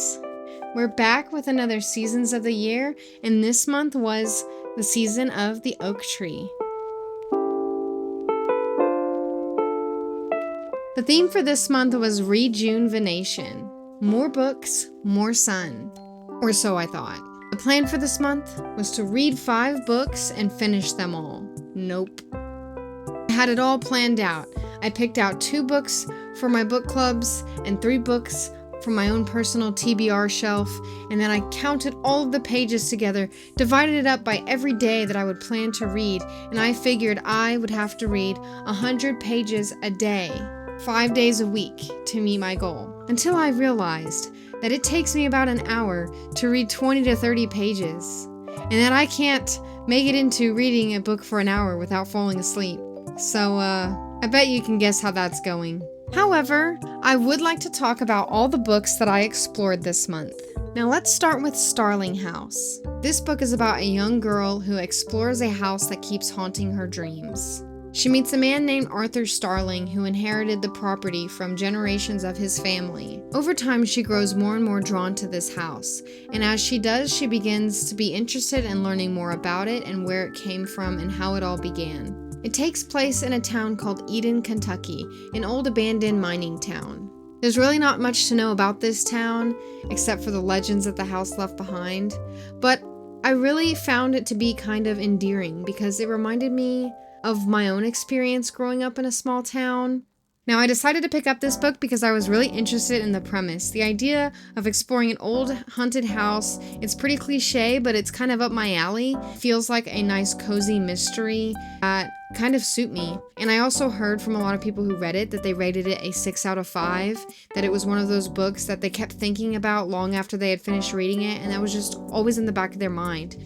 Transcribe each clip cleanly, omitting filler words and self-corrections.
guys. We're back with another Seasons of the Year, and this month was the season of the oak tree. The theme for this month was Re-June-venation. More books, more sun. Or so I thought. The plan for this month was to read 5 books and finish them all. Nope. I had it all planned out. I picked out 2 books for my book clubs and 3 books from my own personal TBR shelf, and then I counted all of the pages together, divided it up by every day that I would plan to read, and I figured I would have to read 100 pages a day, 5 days a week, to meet my goal. Until I realized that it takes me about an hour to read 20 to 30 pages, and that I can't make it into reading a book for an hour without falling asleep. So, I bet you can guess how that's going. However, I would like to talk about all the books that I explored this month. Now let's start with Starling House. This book is about a young girl who explores a house that keeps haunting her dreams. She meets a man named Arthur Starling who inherited the property from generations of his family. Over time, she grows more and more drawn to this house, and as she does, she begins to be interested in learning more about it and where it came from and how it all began. It takes place in a town called Eden, Kentucky, an old abandoned mining town. There's really not much to know about this town, except for the legends that the house left behind, but I really found it to be kind of endearing because it reminded me of my own experience growing up in a small town. Now, I decided to pick up this book because I was really interested in the premise. The idea of exploring an old haunted house, it's pretty cliche, but it's kind of up my alley. Feels like a nice cozy mystery that kind of suit me. And I also heard from a lot of people who read it that they rated it a 6 out of 5, that it was one of those books that they kept thinking about long after they had finished reading it, and that was just always in the back of their mind.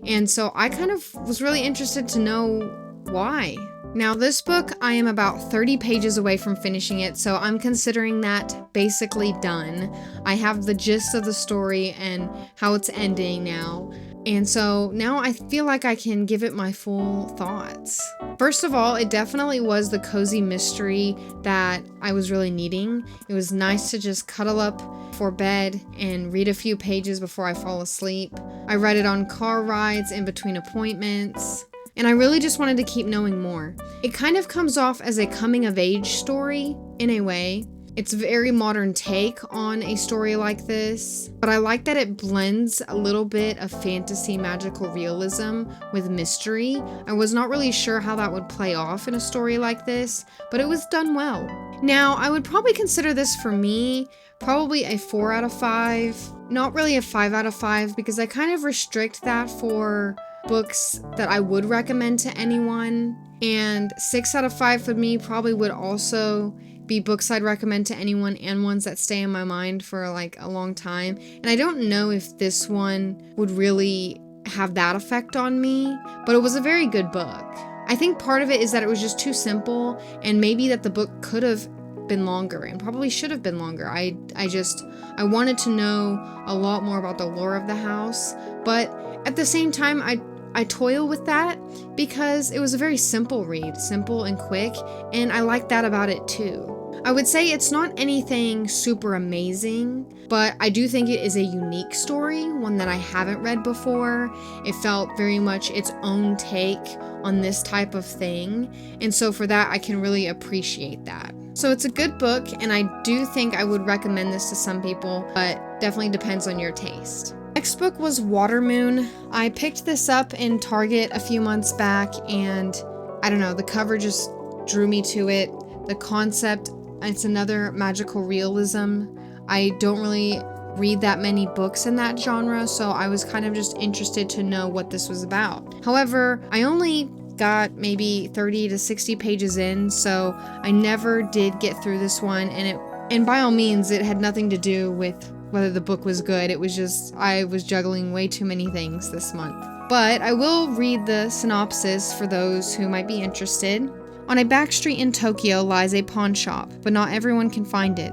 And so I kind of was really interested to know why. Now this book, I am about 30 pages away from finishing it, so I'm considering that basically done. I have the gist of the story and how it's ending now, and so now I feel like I can give it my full thoughts. First of all, it definitely was the cozy mystery that I was really needing. It was nice to just cuddle up for bed and read a few pages before I fall asleep. I read it on car rides in between appointments. And I really just wanted to keep knowing more. It kind of comes off as a coming-of-age story, in a way. It's a very modern take on a story like this, but I like that it blends a little bit of fantasy magical realism with mystery. I was not really sure how that would play off in a story like this, but it was done well. Now, I would probably consider this, for me, probably a 4 out of 5. Not really a 5 out of 5, because I kind of restrict that for books that I would recommend to anyone, and 6 out of 5 for me probably would also be books I'd recommend to anyone and ones that stay in my mind for like a long time. And I don't know if this one would really have that effect on me, but it was a very good book. I think part of it is that it was just too simple, and maybe that the book could have been longer and probably should have been longer. I wanted to know a lot more about the lore of the house, but at the same time, I toil with that because it was a very simple read, simple and quick, and I like that about it too. I would say it's not anything super amazing, but I do think it is a unique story, one that I haven't read before. It felt very much its own take on this type of thing, and so for that, I can really appreciate that. So it's a good book, and I do think I would recommend this to some people, but definitely depends on your taste. Next book was Watermoon. I picked this up in Target a few months back, and I don't know, the cover just drew me to it. The concept, it's another magical realism. I don't really read that many books in that genre, so I was kind of just interested to know what this was about. However, I only got maybe 30 to 60 pages in, so I never did get through this one, and by all means, it had nothing to do with whether the book was good. It was just, I was juggling way too many things this month. But I will read the synopsis for those who might be interested. On a back street in Tokyo lies a pawn shop, but not everyone can find it.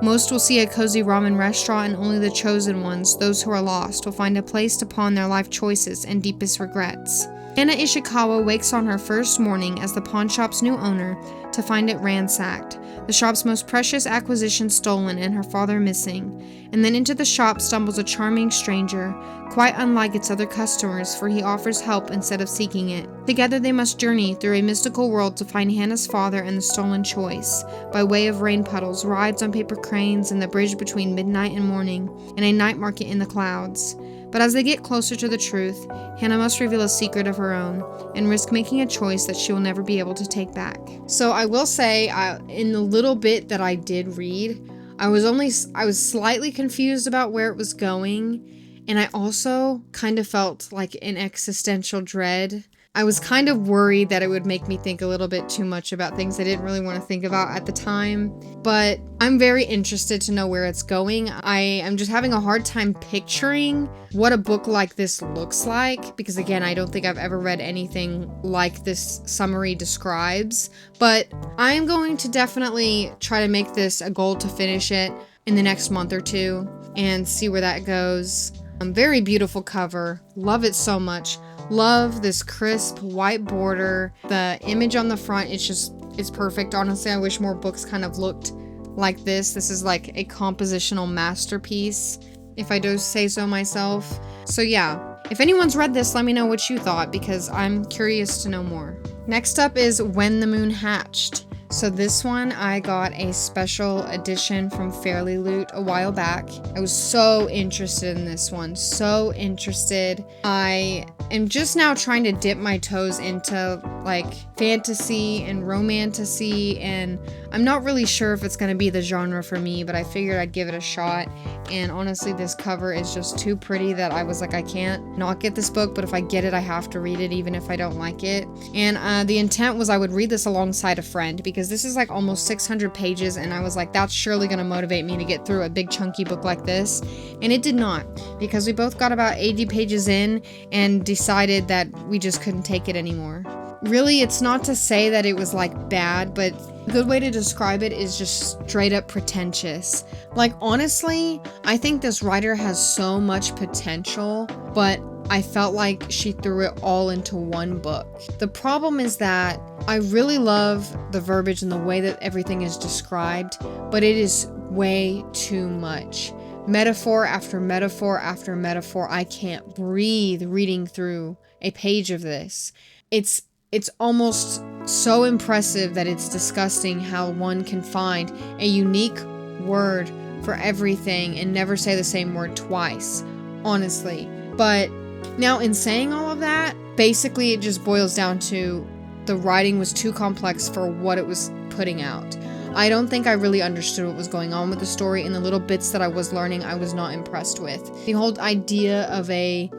Most will see a cozy ramen restaurant, and only the chosen ones, those who are lost, will find a place to pawn their life choices and deepest regrets. Hana Ishikawa wakes on her first morning as the pawn shop's new owner to find it ransacked, the shop's most precious acquisition stolen and her father missing. And then into the shop stumbles a charming stranger, quite unlike its other customers, for he offers help instead of seeking it. Together they must journey through a mystical world to find Hana's father and the stolen choice, by way of rain puddles, rides on paper cranes, and the bridge between midnight and morning, and a night market in the clouds. But as they get closer to the truth, Hana must reveal a secret of her own, and risk making a choice that she will never be able to take back. So I will say, in the little bit that I did read, I was slightly confused about where it was going, and I also kind of felt like an existential dread. I was kind of worried that it would make me think a little bit too much about things I didn't really want to think about at the time, but I'm very interested to know where it's going. I am just having a hard time picturing what a book like this looks like, because again, I don't think I've ever read anything like this summary describes, but I'm going to definitely try to make this a goal to finish it in the next month or two and see where that goes. Very beautiful cover. Love it so much. Love this crisp white border. The image on the front, it's perfect. Honestly, I wish more books kind of looked like this. This is like a compositional masterpiece, if I do say so myself. So yeah, if anyone's read this, let me know what you thought, because I'm curious to know more. Next up is When the Moon Hatched. So this one, I got a special edition from Fairly Loot a while back. I was so interested in this one, so interested. I am just now trying to dip my toes into like fantasy and romantasy, and I'm not really sure if it's going to be the genre for me, but I figured I'd give it a shot. And honestly, this cover is just too pretty that I was like, I can't not get this book, but if I get it, I have to read it even if I don't like it. And the intent was I would read this alongside a friend, because this is like almost 600 pages, and I was like, that's surely going to motivate me to get through a big chunky book like this. And it did not, because we both got about 80 pages in and decided that we just couldn't take it anymore. Really, it's not to say that it was like bad, but a good way to describe it is just straight up pretentious. Like honestly, I think this writer has so much potential, but I felt like she threw it all into one book. The problem is that I really love the verbiage and the way that everything is described, but it is way too much. Metaphor after metaphor after metaphor. I can't breathe reading through a page of this. It's almost so impressive that it's disgusting how one can find a unique word for everything and never say the same word twice, honestly. But now, in saying all of that, basically it just boils down to the writing was too complex for what it was putting out. I don't think I really understood what was going on with the story, and the little bits that I was learning, I was not impressed with. The whole idea of a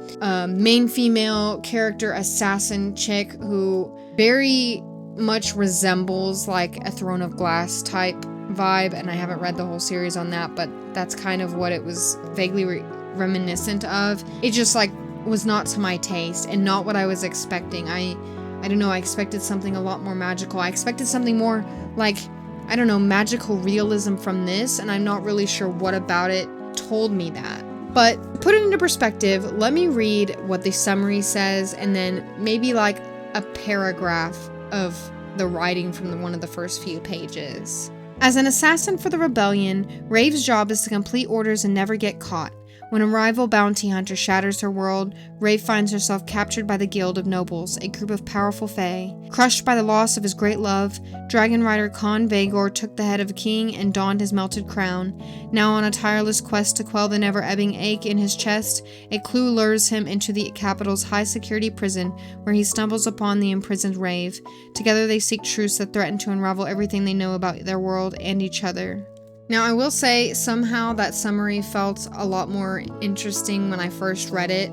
main female character assassin chick who very much resembles like a Throne of Glass type vibe, and I haven't read the whole series on that, but that's kind of what it was vaguely reminiscent of. It just like was not to my taste and not what I was expecting. I don't know, I expected something a lot more magical. I expected something more like, I don't know, magical realism from this, and I'm not really sure what about it told me that. But put it into perspective, let me read what the summary says, and then maybe like a paragraph of the writing from one of the first few pages. As an assassin for the rebellion, Rave's job is to complete orders and never get caught. When a rival bounty hunter shatters her world, Rave finds herself captured by the Guild of Nobles, a group of powerful fae. Crushed by the loss of his great love, dragon rider Khan Vagor took the head of a king and donned his melted crown. Now on a tireless quest to quell the never-ebbing ache in his chest, a clue lures him into the capital's high-security prison, where he stumbles upon the imprisoned Rave. Together they seek truths that threaten to unravel everything they know about their world and each other. Now, I will say, somehow that summary felt a lot more interesting when I first read it,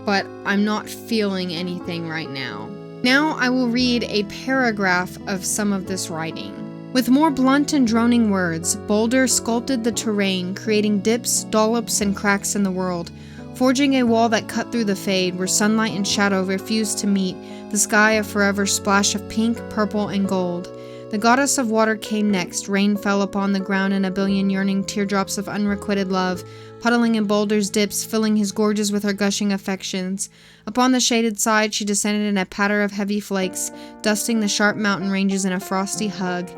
but I'm not feeling anything right now. Now, I will read a paragraph of some of this writing. With more blunt and droning words, Boulder sculpted the terrain, creating dips, dollops, and cracks in the world, forging a wall that cut through the fade, where sunlight and shadow refused to meet, the sky a forever splash of pink, purple, and gold. The goddess of water came next. Rain fell upon the ground in a billion yearning teardrops of unrequited love, puddling in boulders' dips, filling his gorges with her gushing affections. Upon the shaded side she descended in a patter of heavy flakes, dusting the sharp mountain ranges in a frosty hug.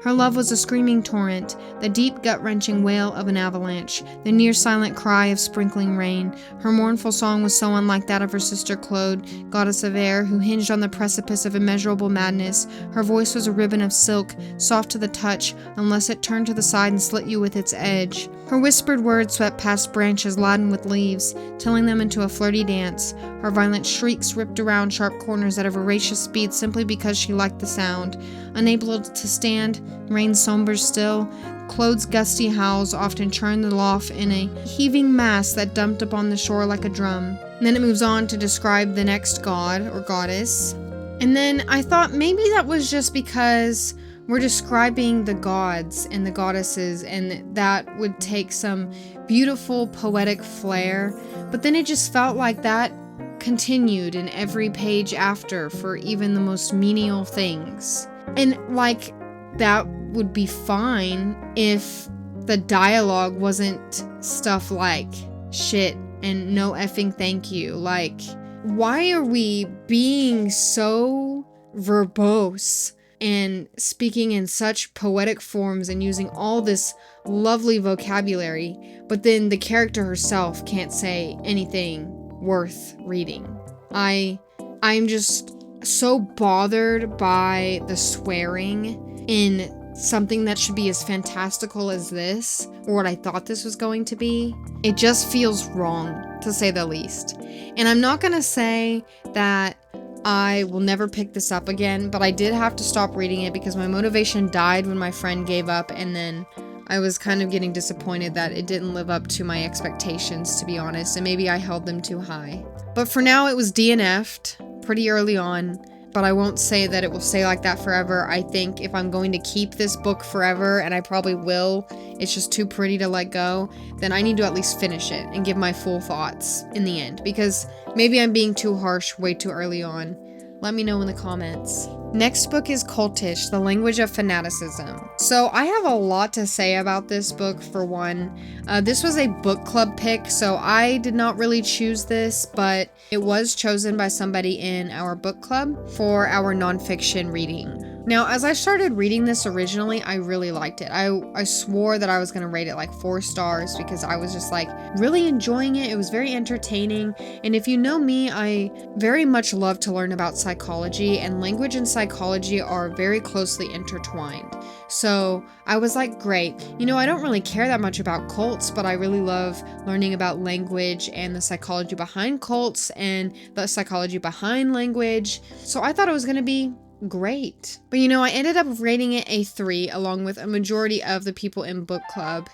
Her love was a screaming torrent, the deep gut-wrenching wail of an avalanche, the near-silent cry of sprinkling rain. Her mournful song was so unlike that of her sister Claude, goddess of air, who hinged on the precipice of immeasurable madness. Her voice was a ribbon of silk, soft to the touch, unless it turned to the side and slit you with its edge. Her whispered words swept past branches laden with leaves, tilling them into a flirty dance. Her violent shrieks ripped around sharp corners at a voracious speed simply because she liked the sound. Unable to stand, rain somber still, Claude's gusty howls often churned the loft in a heaving mass that dumped upon the shore like a drum. And then it moves on to describe the next god or goddess. And then I thought maybe that was just because we're describing the gods and the goddesses, and that would take some beautiful poetic flair. But then it just felt like that continued in every page after for even the most menial things. And like, that would be fine if the dialogue wasn't stuff like shit and no effing thank you. Like, why are we being so verbose and speaking in such poetic forms and using all this lovely vocabulary, but then the character herself can't say anything worth reading? I'm just so bothered by the swearing in something that should be as fantastical as this, or what I thought this was going to be. It just feels wrong, to say the least. And I'm not gonna say that I will never pick this up again, but I did have to stop reading it because my motivation died when my friend gave up, and then I was kind of getting disappointed that it didn't live up to my expectations, to be honest, and maybe I held them too high. But for now, it was DNF'd pretty early on, but I won't say that it will stay like that forever. I think if I'm going to keep this book forever, and I probably will, it's just too pretty to let go, then I need to at least finish it and give my full thoughts in the end, because maybe I'm being too harsh way too early on. Let me know in the comments. Next book is Cultish, The Language of Fanaticism. So I have a lot to say about this book. For one, this was a book club pick, so I did not really choose this, but it was chosen by somebody in our book club for our nonfiction reading. Now, as I started reading this originally, I really liked it. I swore that I was going to rate it like 4 stars because I was just like really enjoying it. It was very entertaining. And if you know me, I very much love to learn about psychology, and language and psychology are very closely intertwined. So I was like, great. You know, I don't really care that much about cults, but I really love learning about language and the psychology behind cults and the psychology behind language. So I thought it was going to be great. But you know, I ended up rating it a 3 along with a majority of the people in book club.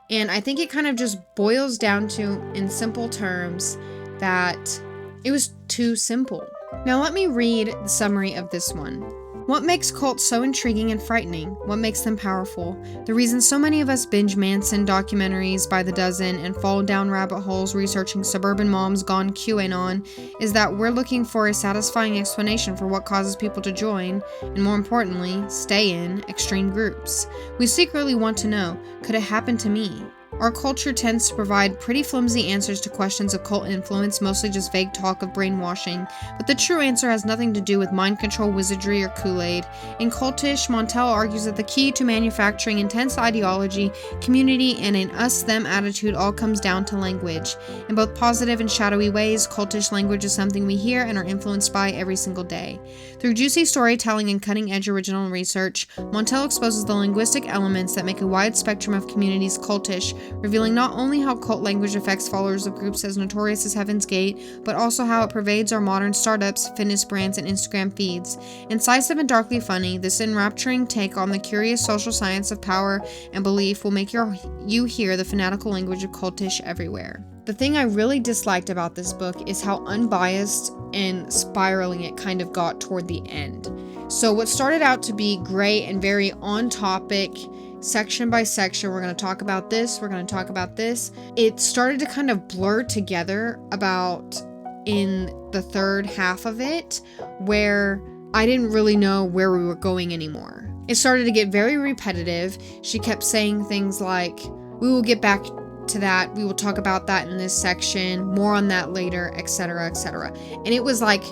And I think it kind of just boils down to, in simple terms, that it was too simple. Now let me read the summary of this one. What makes cults so intriguing and frightening? What makes them powerful? The reason so many of us binge Manson documentaries by the dozen and fall down rabbit holes researching suburban moms gone QAnon is that we're looking for a satisfying explanation for what causes people to join, and more importantly, stay in, extreme groups. We secretly want to know, could it happen to me? Our culture tends to provide pretty flimsy answers to questions of cult influence, mostly just vague talk of brainwashing, but the true answer has nothing to do with mind control, wizardry, or Kool-Aid. In Cultish, Montel argues that the key to manufacturing intense ideology, community, and an us-them attitude all comes down to language. In both positive and shadowy ways, cultish language is something we hear and are influenced by every single day. Through juicy storytelling and cutting-edge original research, Montel exposes the linguistic elements that make a wide spectrum of communities cultish, revealing not only how cult language affects followers of groups as notorious as Heaven's Gate, but also how it pervades our modern startups, fitness brands, and Instagram feeds. Incisive and darkly funny, this enrapturing take on the curious social science of power and belief will make you hear the fanatical language of cultish everywhere. The thing I really disliked about this book is how unbiased and spiraling it kind of got toward the end. So what started out to be great and very on topic, section by section, we're going to talk about this, we're going to talk about this, it started to kind of blur together about in the third half of it, where I didn't really know where we were going anymore. It started to get very repetitive. She kept saying things like, "We will get back to that. We will talk about that in this section. More on that later," etc., etc. And it was like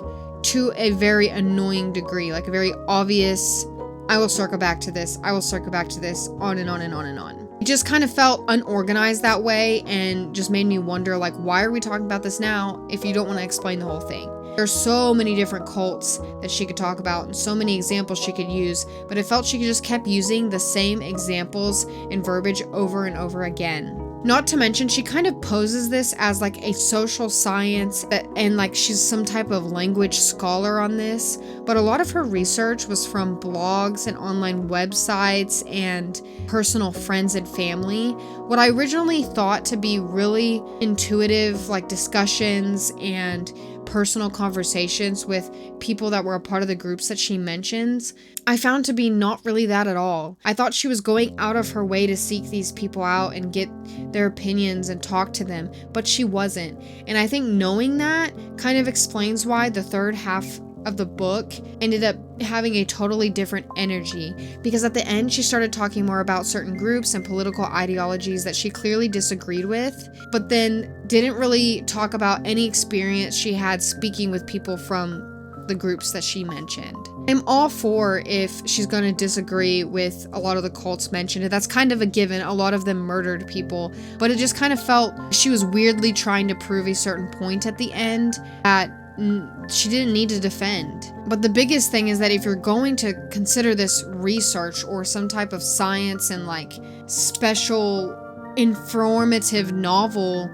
to a very annoying degree, like a very obvious, "I will circle back to this. I will circle back to this," on and on and on and on. It just kind of felt unorganized that way and just made me wonder, like, why are we talking about this now if you don't want to explain the whole thing? There's so many different cults that she could talk about and so many examples she could use, but it felt she just kept using the same examples and verbiage over and over again. Not to mention, she kind of poses this as like a social science and like she's some type of language scholar on this, but a lot of her research was from blogs and online websites and personal friends and family. What I originally thought to be really intuitive, like discussions and personal conversations with people that were a part of the groups that she mentions, I found to be not really that at all. I thought she was going out of her way to seek these people out and get their opinions and talk to them, but she wasn't. And I think knowing that kind of explains why the third half of the book ended up having a totally different energy, because at the end she started talking more about certain groups and political ideologies that she clearly disagreed with, but then didn't really talk about any experience she had speaking with people from the groups that she mentioned. I'm all for if she's going to disagree with a lot of the cults mentioned. That's kind of a given. A lot of them murdered people, but it just kind of felt she was weirdly trying to prove a certain point at the end that she didn't need to defend. But the biggest thing is that if you're going to consider this research or some type of science and like special informative novel,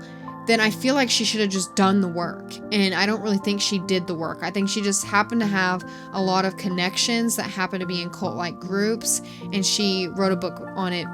then I feel like she should have just done the work. And I don't really think she did the work. I think she just happened to have a lot of connections that happened to be in cult-like groups, and she wrote a book on it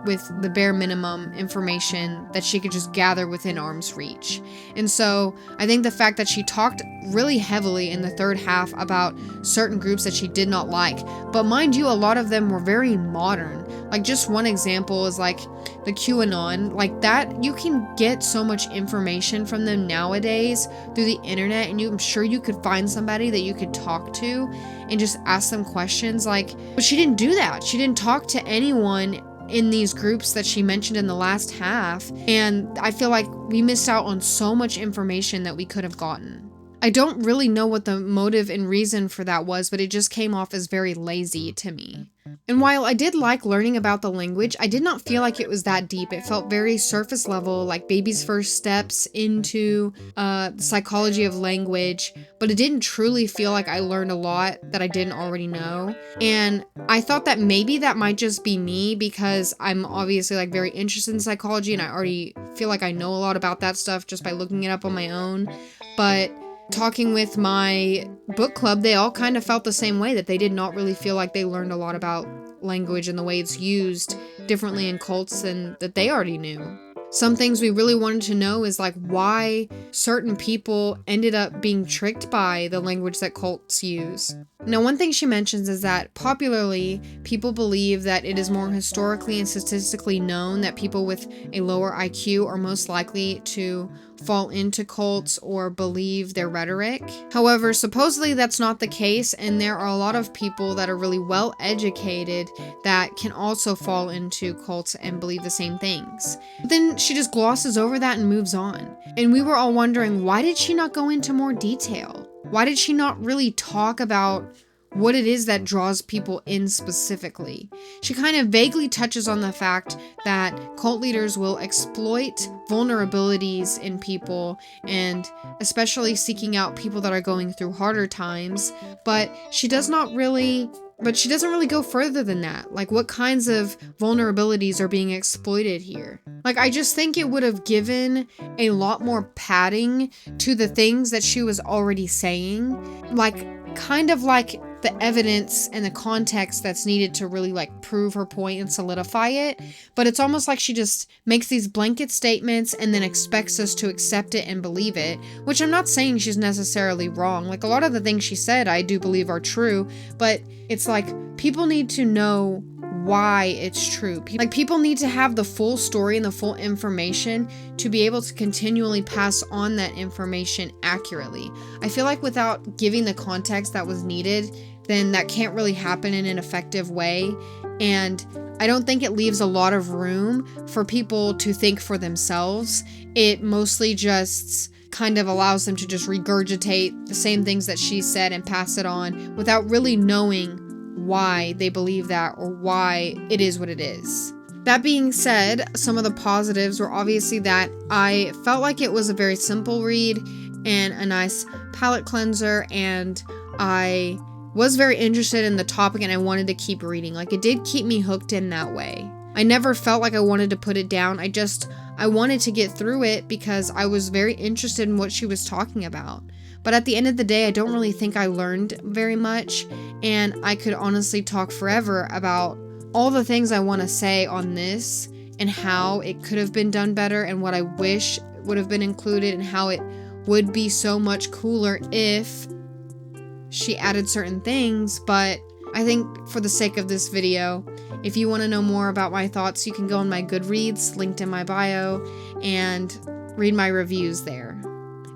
with the bare minimum information that she could just gather within arm's reach. And so I think the fact that she talked really heavily in the third half about certain groups that she did not like, but mind you, a lot of them were very modern. Like just one example is like the QAnon, like that, you can get so much information from them nowadays through the internet, and I'm sure you could find somebody that you could talk to and just ask them questions, like, but she didn't do that. She didn't talk to anyone in these groups that she mentioned in the last half, and I feel like we missed out on so much information that we could have gotten. I don't really know what the motive and reason for that was, but it just came off as very lazy to me. And while I did like learning about the language, I did not feel like it was that deep. It felt very surface level, like baby's first steps into the psychology of language, but it didn't truly feel like I learned a lot that I didn't already know. And I thought that maybe that might just be me, because I'm obviously like very interested in psychology and I already feel like I know a lot about that stuff just by looking it up on my own. But talking with my book club, they all kind of felt the same way, that they did not really feel like they learned a lot about language and the way it's used differently in cults than that they already knew. Some things we really wanted to know is like why certain people ended up being tricked by the language that cults use. Now, one thing she mentions is that popularly, people believe that it is more historically and statistically known that people with a lower IQ are most likely to fall into cults or believe their rhetoric. However, supposedly that's not the case, and there are a lot of people that are really well educated that can also fall into cults and believe the same things. But then she just glosses over that and moves on. And we were all wondering, why did she not go into more detail? Why did she not really talk about what it is that draws people in specifically? She kind of vaguely touches on the fact that cult leaders will exploit vulnerabilities in people, and especially seeking out people that are going through harder times, but she doesn't really go further than that. Like, what kinds of vulnerabilities are being exploited here? Like, I just think it would have given a lot more padding to the things that she was already saying. Like, kind of like the evidence and the context that's needed to really like prove her point and solidify it. But it's almost like she just makes these blanket statements and then expects us to accept it and believe it, which I'm not saying she's necessarily wrong. Like, a lot of the things she said I do believe are true, but it's like people need to know why it's true. Like, people need to have the full story and the full information to be able to continually pass on that information accurately. I feel like without giving the context that was needed, then that can't really happen in an effective way. And I don't think it leaves a lot of room for people to think for themselves. It mostly just kind of allows them to just regurgitate the same things that she said and pass it on without really knowing why they believe that or why it is what it is. That being said, some of the positives were obviously that I felt like it was a very simple read and a nice palate cleanser, and I was very interested in the topic and I wanted to keep reading. Like, it did keep me hooked in that way. I never felt like I wanted to put it down. I wanted to get through it because I was very interested in what she was talking about. But at the end of the day, I don't really think I learned very much, and I could honestly talk forever about all the things I want to say on this and how it could have been done better and what I wish would have been included and how it would be so much cooler if she added certain things. But I think for the sake of this video, if you want to know more about my thoughts, you can go on my Goodreads, linked in my bio, and read my reviews there.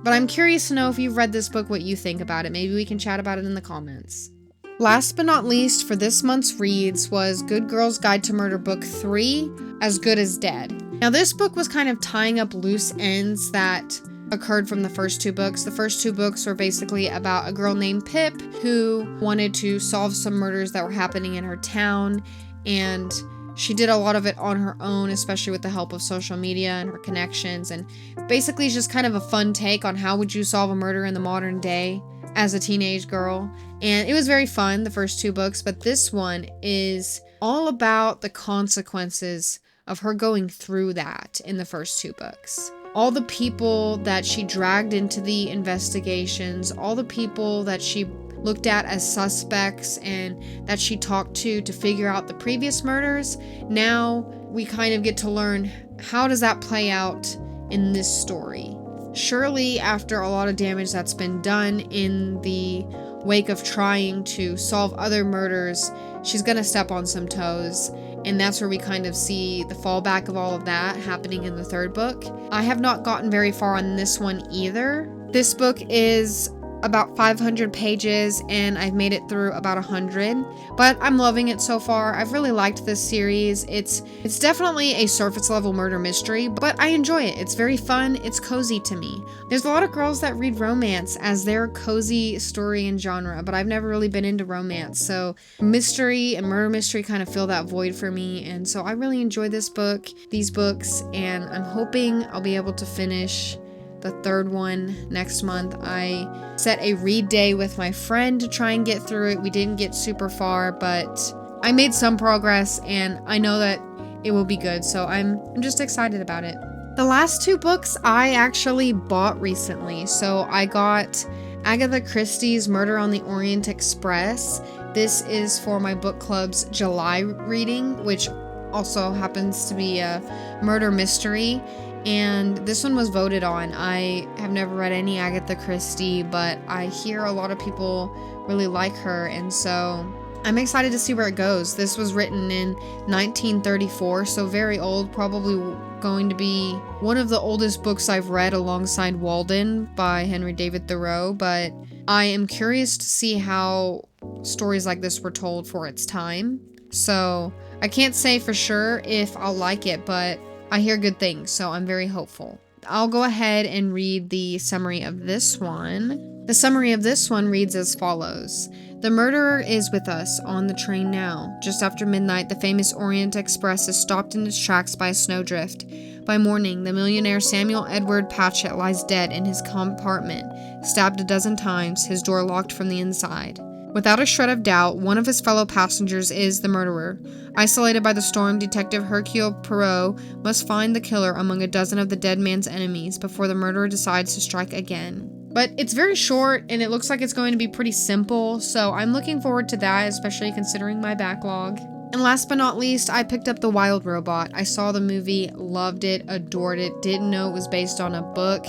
But I'm curious to know if you've read this book, what you think about it. Maybe we can chat about it in the comments. Last but not least for this month's reads was Good Girl's Guide to Murder Book 3, As Good as Dead. Now, this book was kind of tying up loose ends that occurred from the first two books. The first two books were basically about a girl named Pip who wanted to solve some murders that were happening in her town, and she did a lot of it on her own, especially with the help of social media and her connections, and basically it's just kind of a fun take on how would you solve a murder in the modern day as a teenage girl. And it was very fun, the first two books, but this one is all about the consequences of her going through that in the first two books. All the people that she dragged into the investigations, all the people that she looked at as suspects and that she talked to figure out the previous murders. Now we kind of get to learn, how does that play out in this story? Surely after a lot of damage that's been done in the wake of trying to solve other murders, she's gonna step on some toes. And that's where we kind of see the fallback of all of that happening in the third book. I have not gotten very far on this one either. This book is about 500 pages and I've made it through about 100, but I'm loving it so far. I've really liked this series. It's definitely a surface level murder mystery, but I enjoy it. It's very fun. It's cozy to me. There's a lot of girls that read romance as their cozy story and genre, but I've never really been into romance. So mystery and murder mystery kind of fill that void for me. And so I really enjoy these books, and I'm hoping I'll be able to finish the third one next month. I set a read day with my friend to try and get through it. We didn't get super far, but I made some progress and I know that it will be good. So I'm just excited about it. The last two books I actually bought recently. So I got Agatha Christie's Murder on the Orient Express. This is for my book club's July reading, which also happens to be a murder mystery. And this one was voted on. I have never read any Agatha Christie, but I hear a lot of people really like her, and so I'm excited to see where it goes. This was written in 1934, so very old, probably going to be one of the oldest books I've read alongside Walden by Henry David Thoreau, but I am curious to see how stories like this were told for its time. So I can't say for sure if I'll like it, but I hear good things, so I'm very hopeful. I'll go ahead and read the summary of this one. The summary of this one reads as follows. The murderer is with us on the train now. Just after midnight, the famous Orient Express is stopped in its tracks by a snowdrift. By morning, the millionaire Samuel Edward Patchett lies dead in his compartment, stabbed a dozen times, his door locked from the inside. Without a shred of doubt, one of his fellow passengers is the murderer. Isolated by the storm, Detective Hercule Poirot must find the killer among a dozen of the dead man's enemies before the murderer decides to strike again. But it's very short, and it looks like it's going to be pretty simple, so I'm looking forward to that, especially considering my backlog. And last but not least, I picked up The Wild Robot. I saw the movie, loved it, adored it, didn't know it was based on a book.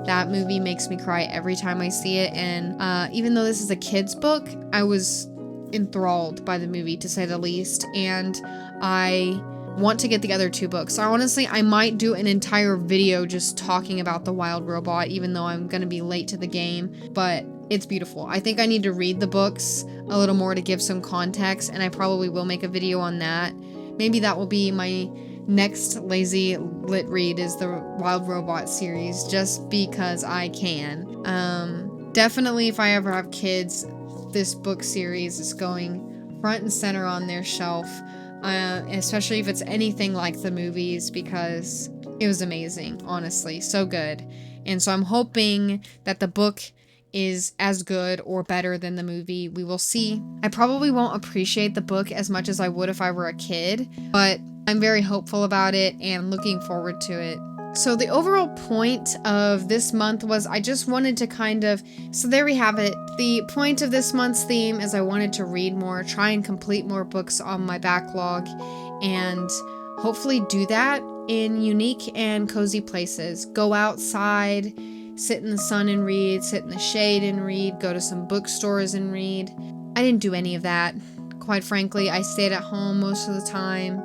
That movie makes me cry every time I see it, and even though this is a kid's book, I was enthralled by the movie, to say the least, and I want to get the other 2 books. So honestly, I might do an entire video just talking about The Wild Robot, even though I'm going to be late to the game, but it's beautiful. I think I need to read the books a little more to give some context, and I probably will make a video on that. Maybe that will be my next lazy lit read, is the Wild Robot series, just because I can. Definitely if I ever have kids, this book series is going front and center on their shelf, especially if it's anything like the movies, because it was amazing, honestly, so good. And so I'm hoping that the book is as good or better than the movie. We will see. I probably won't appreciate the book as much as I would if I were a kid, but I'm very hopeful about it and looking forward to it. So the overall point of this month was I just wanted to so there we have it. The point of this month's theme is I wanted to read more, try and complete more books on my backlog, and hopefully do that in unique and cozy places. Go outside, sit in the sun and read, sit in the shade and read, go to some bookstores and read. I didn't do any of that. Quite frankly, I stayed at home most of the time,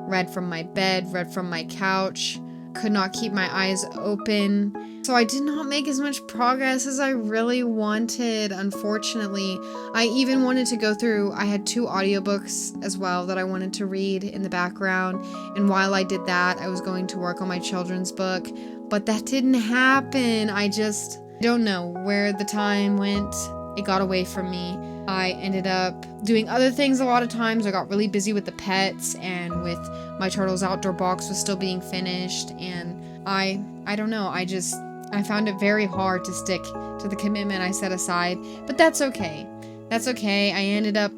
read from my bed, read from my couch, could not keep my eyes open. So I did not make as much progress as I really wanted, unfortunately. I even wanted to go through, I had 2 audiobooks as well that I wanted to read in the background. And while I did that, I was going to work on my children's book, but that didn't happen. I just don't know where the time went. It got away from me. I ended up doing other things a lot of times. I got really busy with the pets and with my Turtles Outdoor box was still being finished, and I don't know, I found it very hard to stick to the commitment I set aside, but that's okay. That's okay. I ended up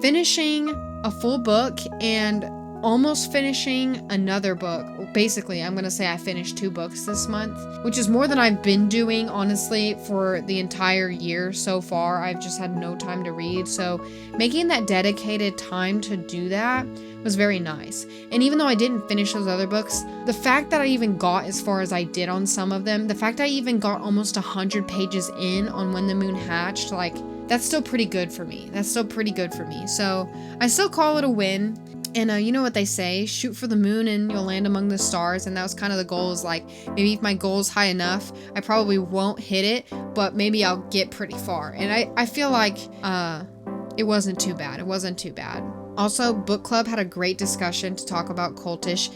finishing a full book and almost finishing another book. Basically, I'm gonna say I finished 2 books this month, which is more than I've been doing, honestly, for the entire year so far. I've just had no time to read, so making that dedicated time to do that was very nice. And even though I didn't finish those other books, the fact that I even got as far as I did on some of them, the fact I even got almost 100 pages in on When the Moon Hatched, like, that's still pretty good for me. So I still call it a win. And you know what they say, shoot for the moon and you'll land among the stars. And that was kind of the goal, is like, maybe if my goal is high enough, I probably won't hit it, but maybe I'll get pretty far. And I feel like it wasn't too bad. Also, book club had a great discussion to talk about Cultish.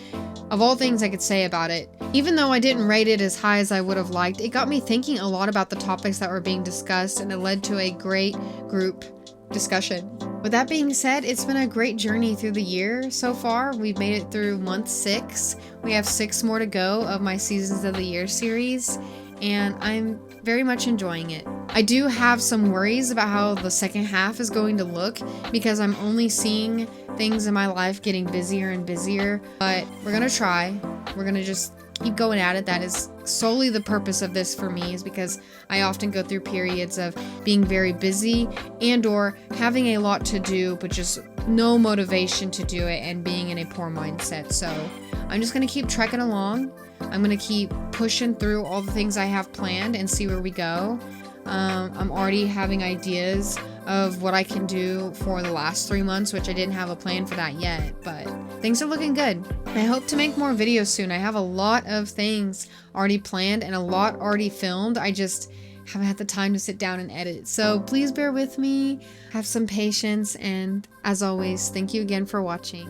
Of all things I could say about it, even though I didn't rate it as high as I would have liked, it got me thinking a lot about the topics that were being discussed, and it led to a great group discussion. With that being said, it's been a great journey through the year so far. We've made it through month 6. We have 6 more to go of my Seasons of the Year series, and I'm very much enjoying it. I do have some worries about how the second half is going to look, because I'm only seeing things in my life getting busier and busier, but we're gonna try. We're gonna just keep going at it. That is solely the purpose of this for me, is because I often go through periods of being very busy and or having a lot to do but just no motivation to do it and being in a poor mindset. So I'm just going to keep trekking along. I'm going to keep pushing through all the things I have planned and see where we go. I'm already having ideas of what I can do for the last 3 months, which I didn't have a plan for that yet, but things are looking good. I hope to make more videos soon. I have a lot of things already planned and a lot already filmed. I just haven't had the time to sit down and edit. So please bear with me, have some patience, and as always, thank you again for watching.